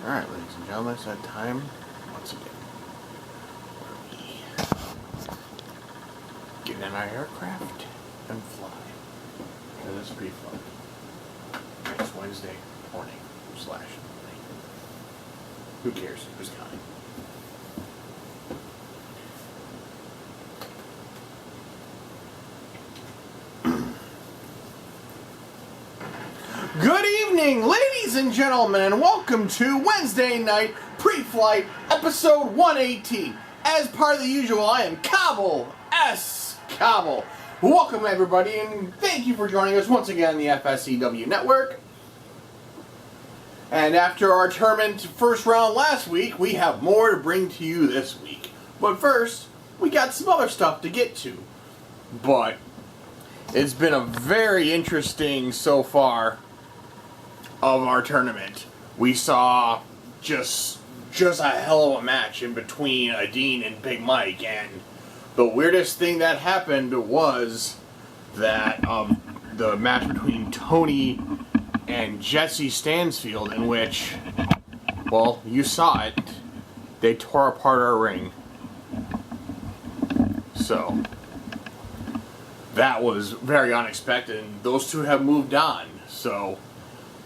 Alright, ladies and gentlemen, it's that time once again where we get in our aircraft and fly. And this pre-flight. It's Wednesday morning / night. Who cares? Who's counting? Good evening, ladies and gentlemen, and welcome to Wednesday Night Pre-Flight, episode 118. As part of the usual, I am Cobble S. Cobble. Welcome, everybody, and thank you for joining us once again on the FSCW network. And after our tournament first round last week, we have more to bring to you this week. But first, we got some other stuff to get to. But it's been a very interesting so far of our tournament. We saw just a hell of a match in between Adine and Big Mike, and the weirdest thing that happened was that the match between Tony and Jesse Stansfield, in which, well, you saw it, they tore apart our ring. So that was very unexpected, and those two have moved on. So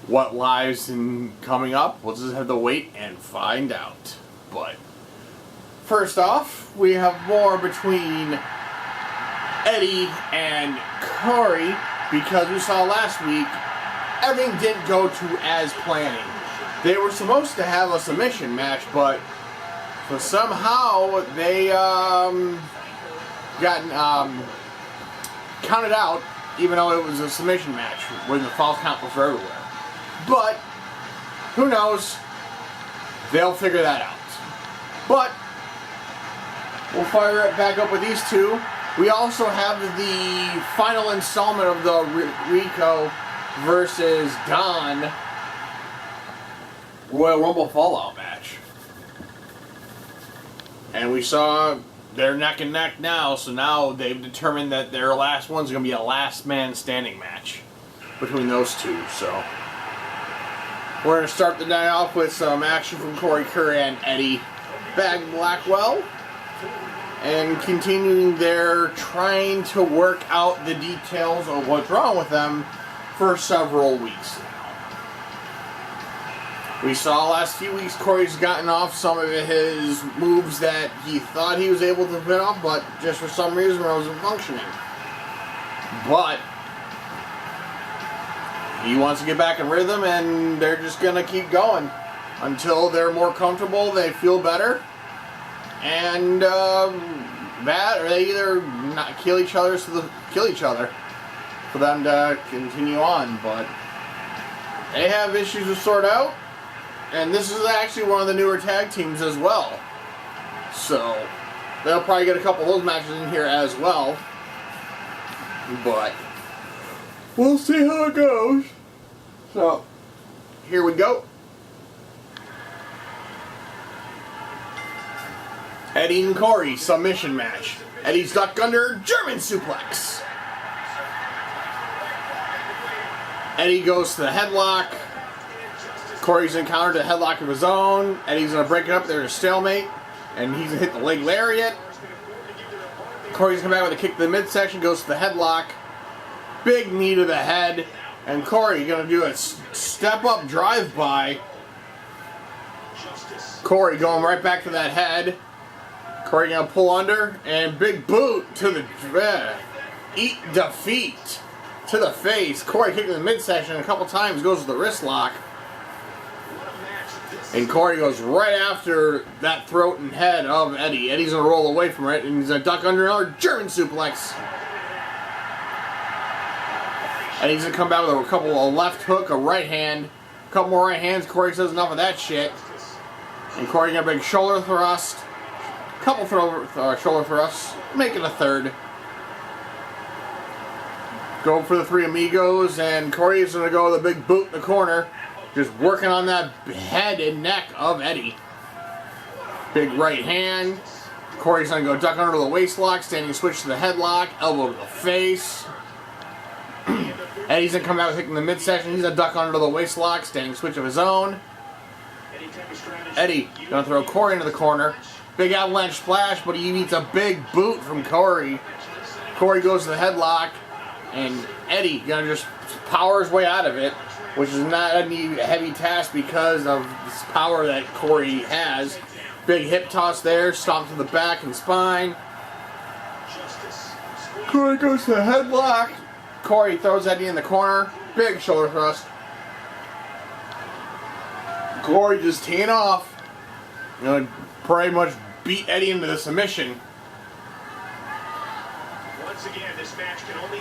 what lies in coming up, we'll just have to wait and find out. But first off, we have more between Eddie and Corey, because we saw last week everything didn't go to as planning. They were supposed to have a submission match, but somehow they got counted out, even though it was a submission match when the false count was everywhere. But who knows? They'll figure that out. But we'll fire it back up with these two. We also have the final installment of the Rico versus Don Royal Rumble Fallout match. And we saw they're neck and neck now, so now they've determined that their last one's going to be a last man standing match between those two. So we're going to start the night off with some action from Corey Curry and Eddie Blackwell, and continuing their trying to work out the details of what's wrong with them for several weeks now. We saw last few weeks Corey's gotten off some of his moves that he thought he was able to fit off, but just for some reason it wasn't functioning. But he wants to get back in rhythm, and they're just going to keep going until they're more comfortable, they feel better, and that, or they either not kill each other, kill each other for them to continue on. But they have issues to sort out, and this is actually one of the newer tag teams as well, so they'll probably get a couple of those matches in here as well. But we'll see how it goes. So here we go. Eddie and Corey submission match. Eddie's duck under German suplex. Eddie goes to the headlock. Corey's encountered a headlock of his own. Eddie's going to break it up. There's a stalemate. And he's going to hit the leg lariat. Corey's going to come back with a kick to the midsection. Goes to the headlock. Big knee to the head. And Corey going to do a step-up drive-by. Corey going right back to that head. Corey going to pull under. And big boot to the defeat to the face. Corey kicking the midsection a couple times. Goes to the wrist lock. And Corey goes right after that throat and head of Eddie. Eddie's going to roll away from it, and he's going to duck under another German suplex. And he's going to come back with a couple of left hook, a right hand, a couple more right hands. Corey says enough of that shit. And Corey going to bring shoulder thrust, a couple shoulder thrusts, make it a third. Go for the three amigos, and Corey's going to go with a big boot in the corner. Just working on that head and neck of Eddie. Big right hand. Corey's going to go duck under the waist lock, standing switch to the headlock, elbow to the face. Eddie's going to come out hitting the midsection. He's going to duck under the waist lock, standing switch of his own. Eddie gonna throw Corey into the corner. Big avalanche splash, but he needs a big boot from Corey. Corey goes to the headlock, and Eddie gonna just power his way out of it, which is not a heavy task because of this power that Corey has. Big hip toss there, stomp to the back and spine. Corey goes to the headlock. Corey throws Eddie in the corner. Big shoulder thrust. Corey just teeing off. Pretty much beat Eddie into the submission.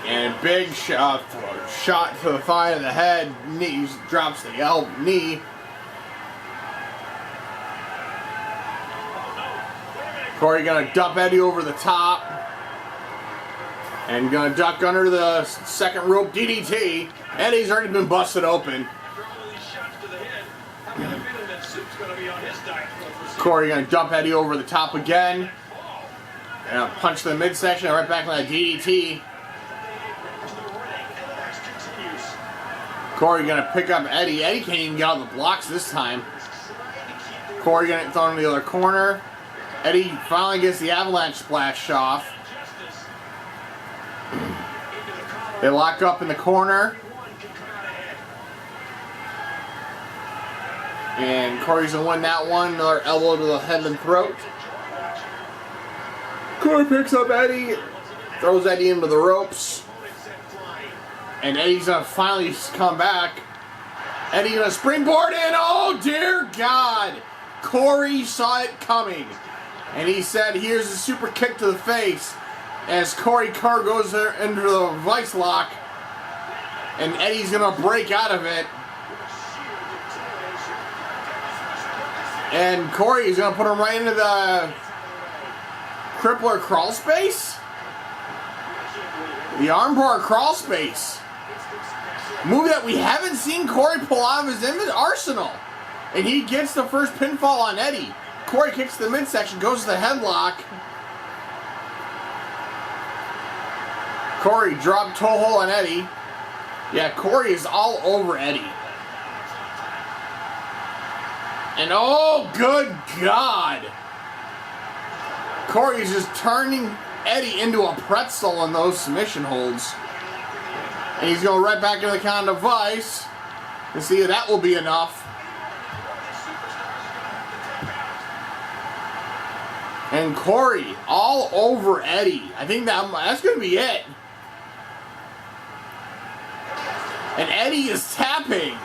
And big shot to the thigh of the head. Knees drops the knee. Corey gonna dump Eddie over the top. And gonna duck under the second rope DDT. Eddie's already been busted open. Corey gonna dump Eddie over the top again. And punch to the midsection, right back on that DDT. Corey gonna pick up Eddie. Eddie can't even get out of the blocks this time. Corey gonna throw him in the other corner. Eddie finally gets the avalanche splash off. They lock up in the corner. And Corey's gonna win that one. Another elbow to the head and throat. Corey picks up Eddie, throws Eddie into the ropes. And Eddie's gonna finally come back. Eddie gonna springboard in. Oh dear God! Corey saw it coming. And he said, here's a super kick to the face. As Corey Carr goes into the vice lock. And Eddie's gonna break out of it. And Corey is gonna put him right into the crippler crawl space? The armbar crawl space. Move that we haven't seen Corey pull out of his arsenal. And he gets the first pinfall on Eddie. Corey kicks the midsection, goes to the headlock. Corey dropped toe hold on Eddie. Yeah, Corey is all over Eddie. And oh, good God. Corey is just turning Eddie into a pretzel in those submission holds. And he's going right back into the count of vice. And see if that will be enough. And Corey all over Eddie. I think that's going to be it. And Eddie is tapping.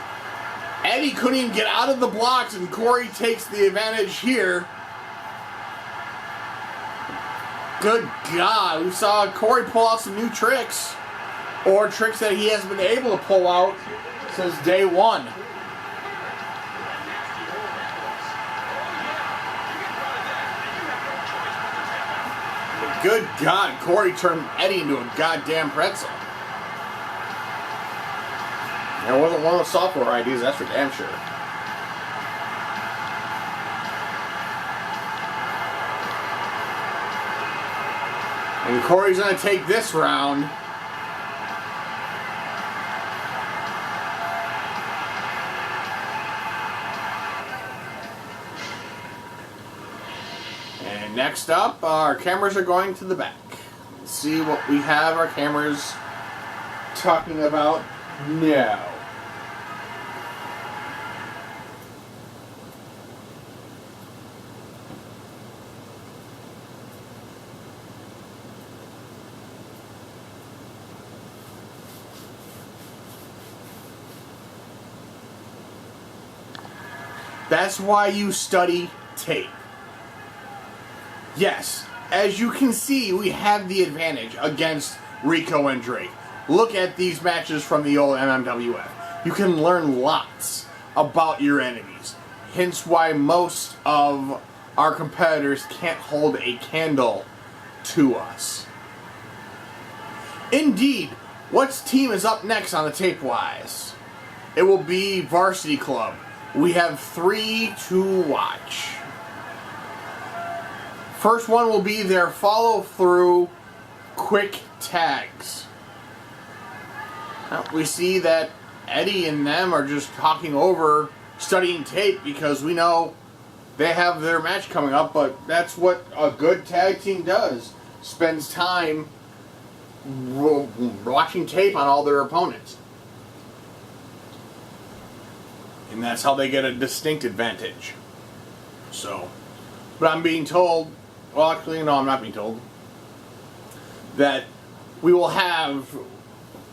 Eddie couldn't even get out of the blocks, and Corey takes the advantage here. Good God, we saw Corey pull out some new tricks. Or tricks that he hasn't been able to pull out since day one. But good God, Corey turned Eddie into a goddamn pretzel. It wasn't one of the software ideas, that's for damn sure. And Corey's going to take this round. And next up, our cameras are going to the back. Let's see what we have our cameras talking about now. That's why you study tape. Yes, as you can see, we have the advantage against Rico and Drake. Look at these matches from the old MMWF. You can learn lots about your enemies. Hence why most of our competitors can't hold a candle to us. Indeed, what team is up next on the tape-wise? It will be Varsity Club. We have 3 to watch. First one will be their follow-through quick tags. Well, we see that Eddie and them are just talking over studying tape because we know they have their match coming up, but that's what a good tag team does. Spends time watching tape on all their opponents. And that's how they get a distinct advantage. So, but I'm being told, well actually no, I'm not being told, that we will have,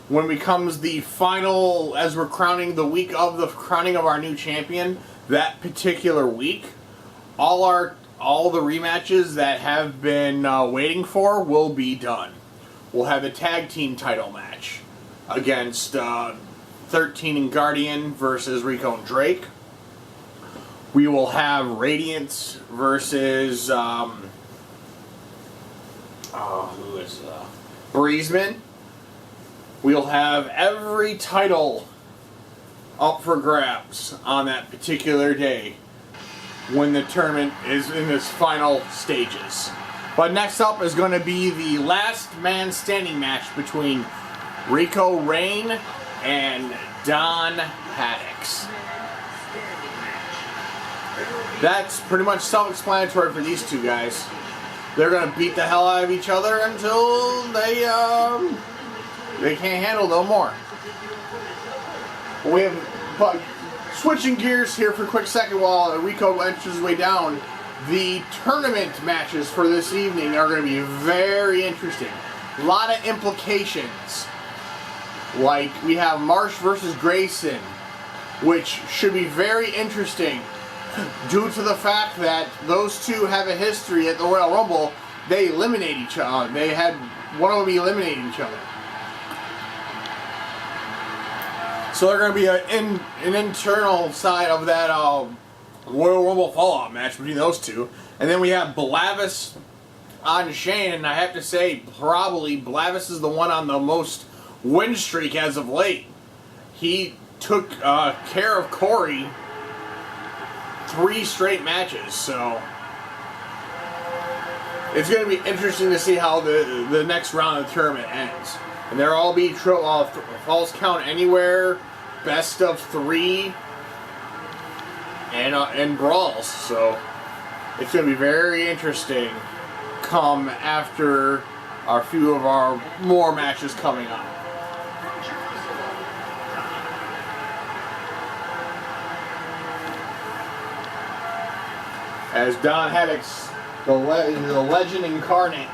when becomes the final, as we're crowning the week of the crowning of our new champion, that particular week, all the rematches that have been waiting for will be done. We'll have a tag team title match against 13 and Guardian versus Rico and Drake. We will have Radiance versus Breezeman. We'll have every title up for grabs on that particular day when the tournament is in its final stages. But next up is going to be the last man standing match between Rico Rain and Don Haddix. That's pretty much self-explanatory for these two guys. They're going to beat the hell out of each other until they can't handle no more. But switching gears here for a quick second while Rico enters his way down, the tournament matches for this evening are going to be very interesting. A lot of implications. Like, we have Marsh versus Grayson, which should be very interesting due to the fact that those two have a history at the Royal Rumble. They eliminate each other. They had one of them eliminating each other. So they're going to be an internal side of that Royal Rumble Fallout match between those two. And then we have Blavis on Shane, and I have to say, probably Blavis is the one on the most win streak as of late. He took care of Corey 3 straight matches, so it's going to be interesting to see how the next round of the tournament ends. And there'll all be falls count anywhere, best of 3, and brawls. So it's going to be very interesting come after a few of our more matches coming up. As Don Haddix, the legend incarnate,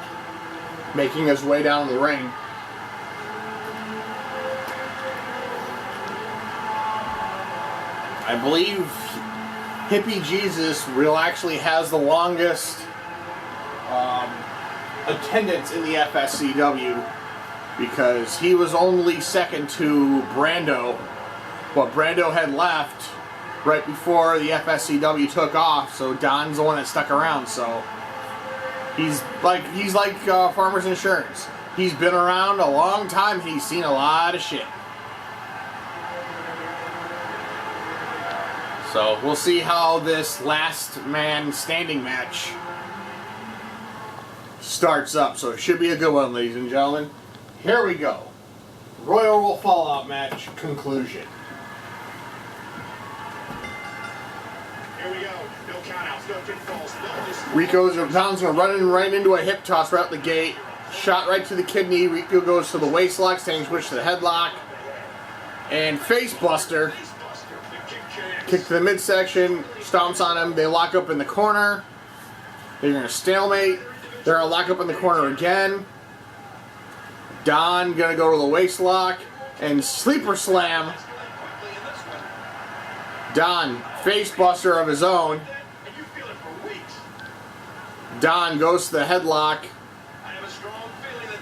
making his way down the ring. I believe Hippie Jesus will actually has the longest attendance in the FSCW because he was only second to Brando, but Brando had left right before the FSCW took off, so Don's the one that stuck around. So he's like Farmers Insurance. He's been around a long time. He's seen a lot of shit. So we'll see how this last man standing match starts up. So it should be a good one, ladies and gentlemen. Here we go. Royal Rumble Fallout match conclusion. Rico's Don's going to run right into a hip toss right out the gate. Shot right to the kidney. Rico goes to the waist lock, standing switch to the headlock. And face buster. Kick to the midsection. Stomps on him. They lock up in the corner. They're going to stalemate. They're going to lock up in the corner again. Don going to go to the waist lock. And sleeper slam. Don, face buster of his own. Don goes to the headlock.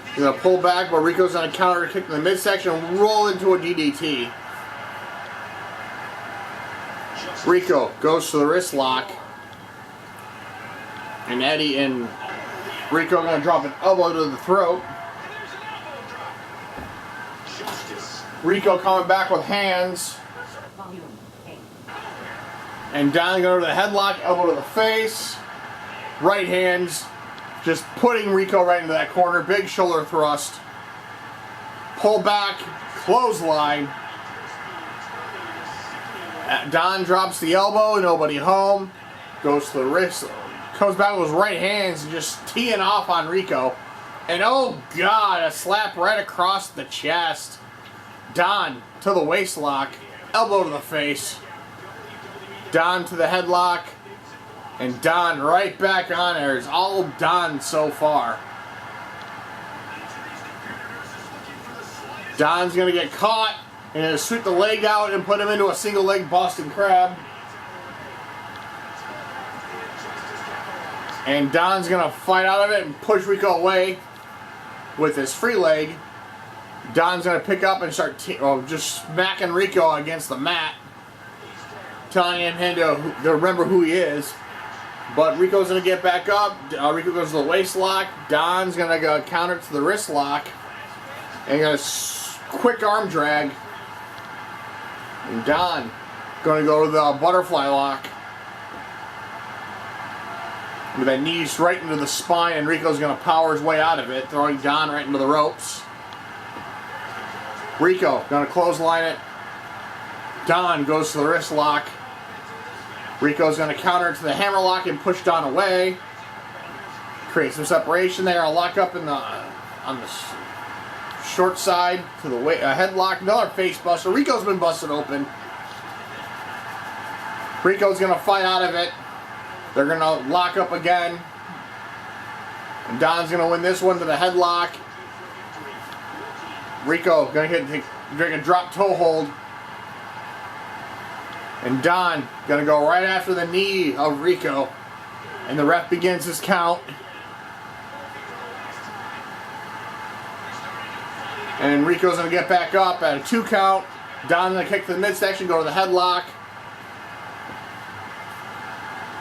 He's going to pull back, but Rico's going to counter kick in the midsection and roll into a DDT. Rico goes to the wrist lock. And Eddie and Rico are going to drop an elbow to the throat. Rico coming back with hands. And Don going to the headlock, elbow to the face. Right hands, just putting Rico right into that corner. Big shoulder thrust. Pull back, clothesline. Don drops the elbow, nobody home. Goes to the wrist, comes back with his right hands and just teeing off on Rico. And oh God, a slap right across the chest. Don to the waist lock, elbow to the face. Don to the headlock, and Don right back on there. It's all Don so far. Don's gonna get caught and gonna sweep the leg out and put him into a single leg Boston Crab. And Don's gonna fight out of it and push Rico away with his free leg. Don's gonna pick up and start just smacking Rico against the mat, telling him to remember who he is. But Rico's gonna get back up. Rico goes to the waist lock. Don's gonna go counter to the wrist lock and gonna quick arm drag. And Don gonna go to the butterfly lock with that knees right into the spine, and Rico's gonna power his way out of it, throwing Don right into the ropes. Rico gonna clothesline it. Don goes to the wrist lock. Rico's gonna counter to the hammer lock and push Don away. Create some separation there. I'll lock up in on the short side to the headlock. Another face buster. Rico's been busted open. Rico's gonna fight out of it. They're gonna lock up again. And Don's gonna win this one to the headlock. Rico gonna drop toe hold. And Don gonna go right after the knee of Rico. And the ref begins his count. And Rico's gonna get back up at a 2 count. Don's gonna kick to the midsection, go to the headlock.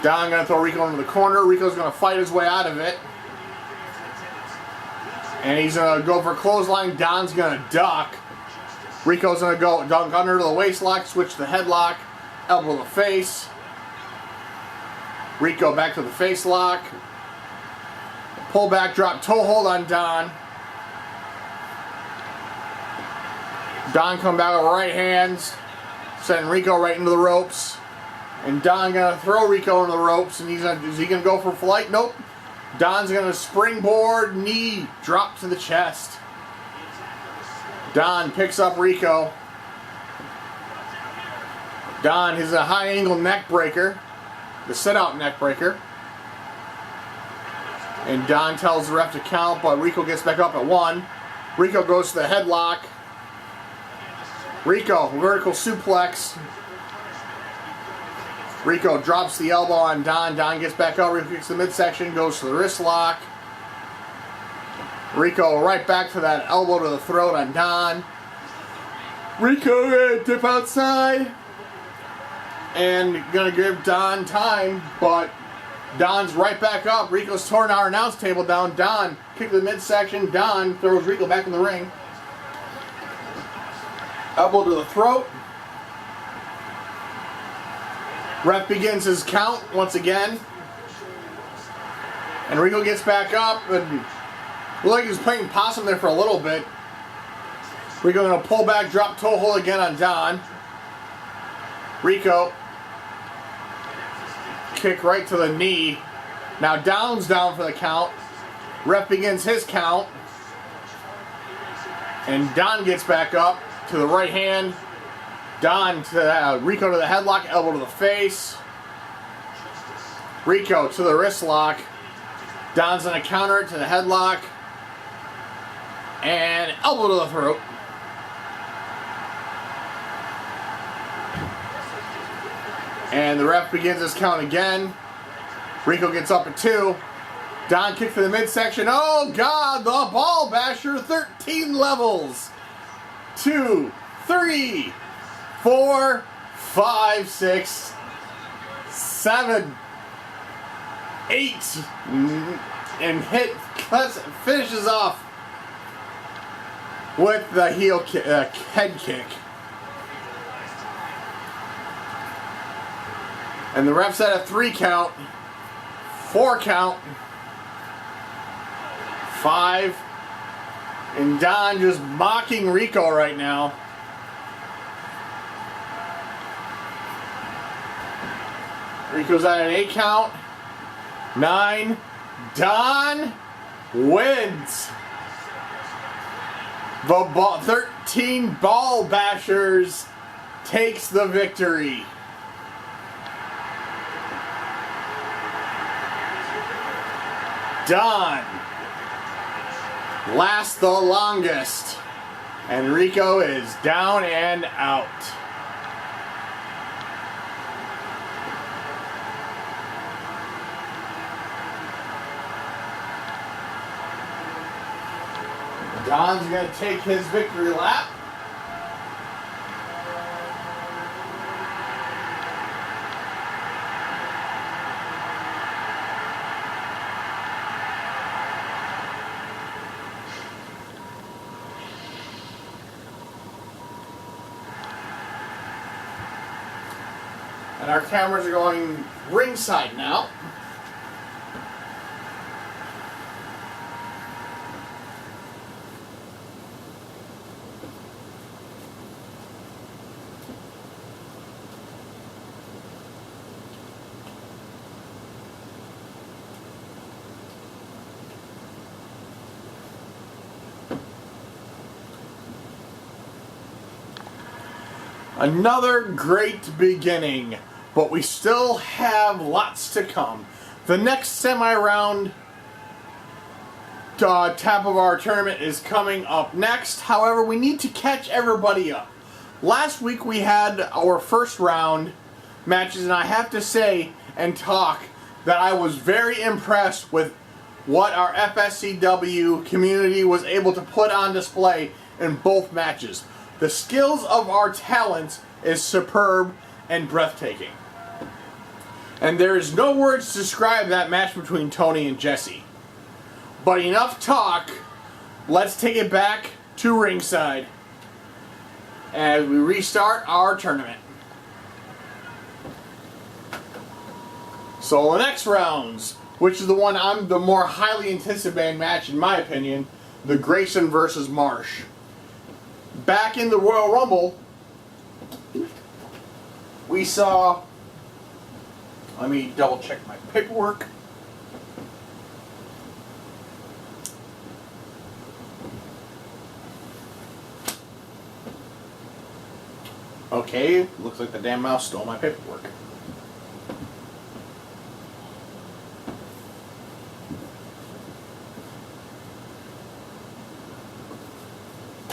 Don gonna throw Rico into the corner. Rico's gonna fight his way out of it. And he's gonna go for a clothesline. Don's gonna duck. Rico's gonna go dunk under to the waist lock, switch to the headlock, elbow to the face. Rico back to the face lock. Pull back, drop toe hold on Don. Don come back with right hands, sending Rico right into the ropes. And Don gonna throw Rico into the ropes, and is he gonna go for flight? Nope. Don's gonna springboard, knee, drop to the chest. Don picks up Rico. Don is a high angle neck breaker, the sit out neck breaker. And Don tells the ref to count, but Rico gets back up at 1. Rico goes to the headlock. Rico, vertical suplex. Rico drops the elbow on Don. Don gets back up, Rico kicks the midsection, goes to the wrist lock. Rico right back to that elbow to the throat on Don. Rico gonna dip outside and gonna give Don time, but Don's right back up. Rico's torn our announce table down. Don kick to the midsection. Don throws Rico back in the ring. Elbow to the throat. Ref begins his count once again. And Rico gets back up and looked like he was playing possum there for a little bit. Rico gonna pull back, drop toe hold again on Don. Rico kick right to the knee. Now Don's down for the count. Ref begins his count. And Don gets back up to the right hand. Don to Rico to the headlock, elbow to the face. Rico to the wrist lock. Don's gonna counter it to the headlock. And elbow to the throat. And the ref begins his count again. Rico gets up at 2. Don kick to the midsection. Oh God, the ball basher, 13 levels. 2, 3, 4, 5, 6, 7, 8, and finishes off with the head kick. And the ref's at a 3 count, 4 count, 5, and Don just mocking Rico right now. Rico's at an 8 count. 9. Don wins. The 13 Ball Bashers takes the victory. Don lasts the longest. And Rico is down and out. Don's going to take his victory lap. And our cameras are going ringside now. Another great beginning, but we still have lots to come. The next semi-round tap of our tournament is coming up next. However, we need to catch everybody up. Last week we had our first round matches, and I have to say and talk that I was very impressed with what our FSCW community was able to put on display in both matches. The skills of our talents is superb and breathtaking. And there is no words to describe that match between Tony and Jesse. But enough talk, let's take it back to ringside as we restart our tournament. So the next rounds, which is the one I'm the more highly anticipated match in my opinion, the Grayson versus Marsh. Back in the Royal Rumble, we saw, let me double check my paperwork. Okay, looks like the damn mouse stole my paperwork.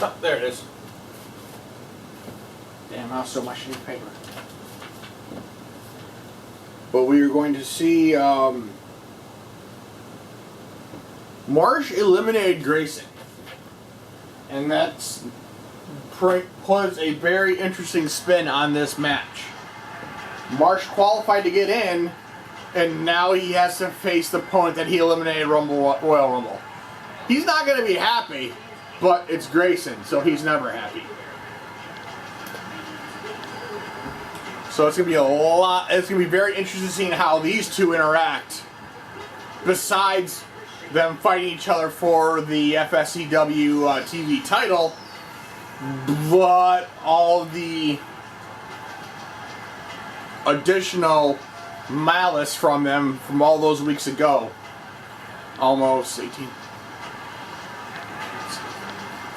Oh, there it is. Damn mouse stole my sheet of paper. But we are going to see Marsh eliminated Grayson. And that's puts a very interesting spin on this match. Marsh qualified to get in, and now he has to face the opponent that he eliminated Royal Rumble. He's not going to be happy, but it's Grayson, so he's never happy. So it's going to be it's going to be very interesting seeing how these two interact, besides them fighting each other for the FSCW TV title, but all the additional malice from them from all those weeks ago. Almost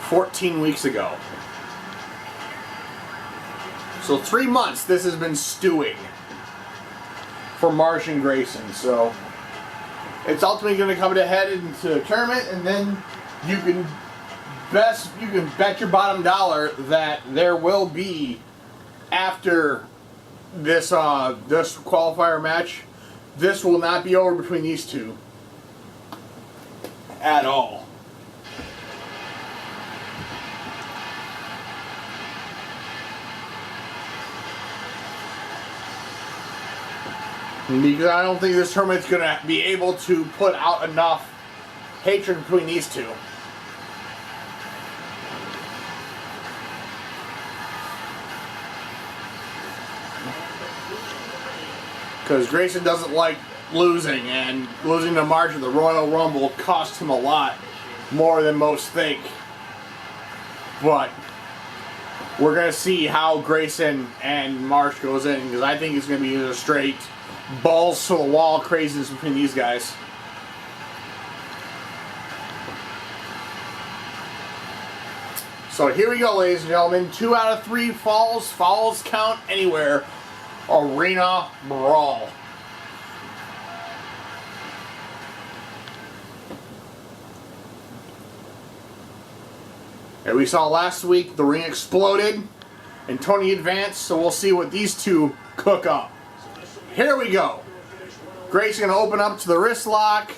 14 weeks ago. So 3 months this has been stewing for Marsh and Grayson. So it's ultimately going to come to head into the tournament, and then you can bet your bottom dollar that there will be, after this this qualifier match, this will not be over between these two at all. Because I don't think this tournament's going to be able to put out enough hatred between these two. Because Grayson doesn't like losing, and losing to Marsh at the Royal Rumble cost him a lot more than most think. But we're going to see how Grayson and Marsh goes in, because I think it's going to be a straight balls to the wall craziness between these guys. So here we go, ladies and gentlemen. 2 out of 3 falls. Falls count anywhere. Arena brawl. And we saw last week the ring exploded and Tony advanced, so we'll see what these two cook up. Here we go. Grace's going to open up to the wrist lock.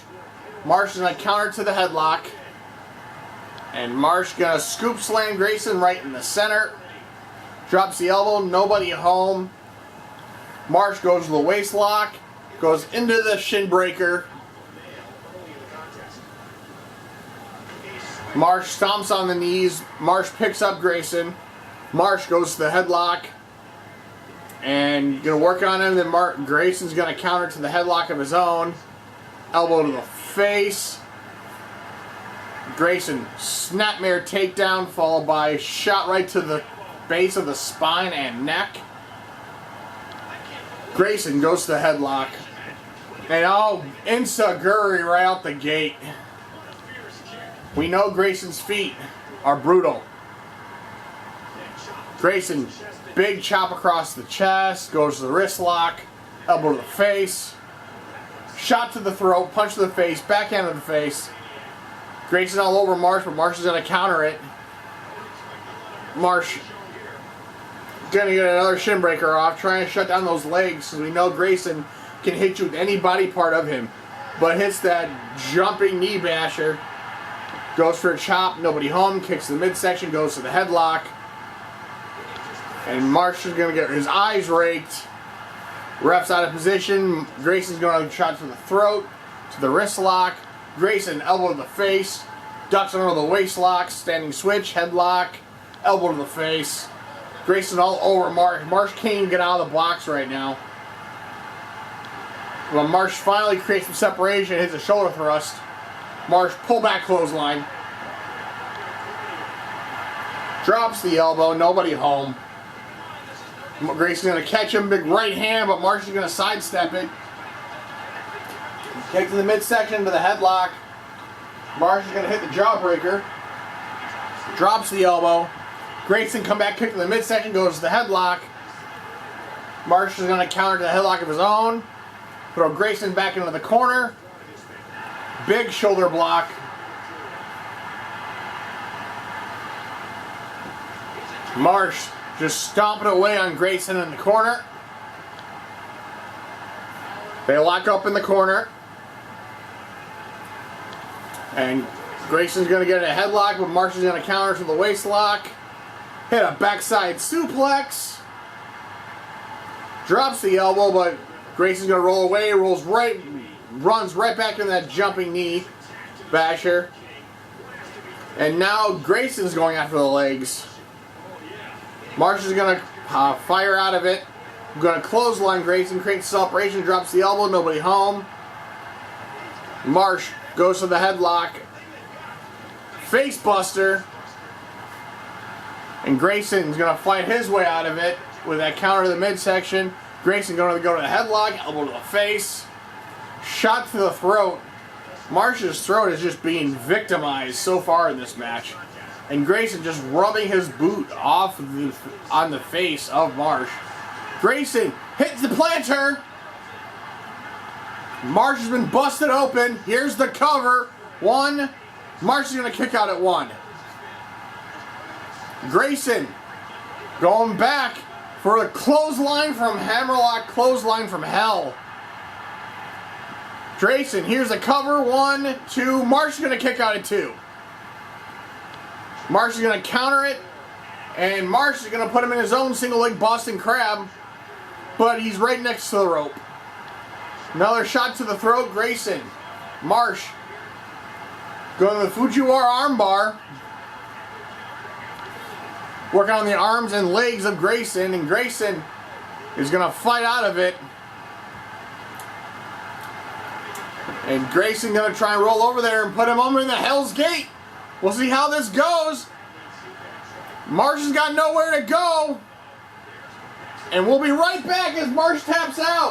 Marsh is going to counter to the headlock. And Marsh going to scoop slam Grayson right in the center. Drops the elbow, nobody home. Marsh goes to the waist lock. Goes into the shin breaker. Marsh stomps on the knees. Marsh picks up Grayson. Marsh goes to the headlock. And gonna work on him. Then Grayson's gonna counter to the headlock of his own. Elbow to the face. Grayson snapmare takedown followed by shot right to the base of the spine and neck. Grayson goes to the headlock. And oh, Insaguri right out the gate. We know Grayson's feet are brutal. Grayson, big chop across the chest, goes to the wrist lock, elbow to the face, shot to the throat, punch to the face, backhand to the face. Grayson all over Marsh, but Marsh is going to counter it. Marsh going to get another shin breaker off, trying to shut down those legs, because we know Grayson can hit you with any body part of him, but hits that jumping knee basher. Goes for a chop, nobody home, kicks the midsection, goes to the headlock. And Marsh is going to get his eyes raked. Ref's out of position. Grayson's going to shot to the throat, to the wrist lock. Grayson, elbow to the face. Ducks under the waist lock, standing switch, headlock, elbow to the face. Grayson all over Marsh. Marsh can't even get out of the box right now. When Marsh finally creates some separation, hits a shoulder thrust. Marsh pull back clothesline. Drops the elbow, nobody home. Grayson's going to catch him, big right hand, but Marsh is going to sidestep it. Kick to the midsection to the headlock. Marsh is going to hit the jawbreaker. Drops the elbow. Grayson come back, kick to the midsection, goes to the headlock. Marsh is going to counter to the headlock of his own. Throw Grayson back into the corner. Big shoulder block. Marsh just stomping away on Grayson in the corner. They lock up in the corner. And Grayson's going to get a headlock, but Marsh is going to counter to the waist lock. Hit a backside suplex. Drops the elbow, but Grayson's going to roll away, runs right back in that jumping knee basher. And now Grayson's going after the legs. Marsh is going to fire out of it. Going to clothesline Grayson, creates separation, drops the elbow, nobody home. Marsh goes to the headlock. Face buster. And Grayson's going to fight his way out of it with that counter to the midsection. Grayson going to go to the headlock, elbow to the face. Shot to the throat. Marsh's throat is just being victimized so far in this match. And Grayson just rubbing his boot off on the face of Marsh. Grayson hits the planter. Marsh has been busted open. Here's the cover. 1. Marsh is going to kick out at 1. Grayson going back for a clothesline from Hammerlock, clothesline from hell. Grayson, here's the cover. 1, 2. Marsh is going to kick out at 2. Marsh is going to counter it. And Marsh is going to put him in his own single leg Boston Crab. But he's right next to the rope. Another shot to the throat. Grayson. Marsh going to the Fujiwara armbar. Working on the arms and legs of Grayson. And Grayson is going to fight out of it. And Grayson going to try and roll over there and put him over in the Hell's Gate. We'll see how this goes. Marsh has got nowhere to go. And we'll be right back as Marsh taps out.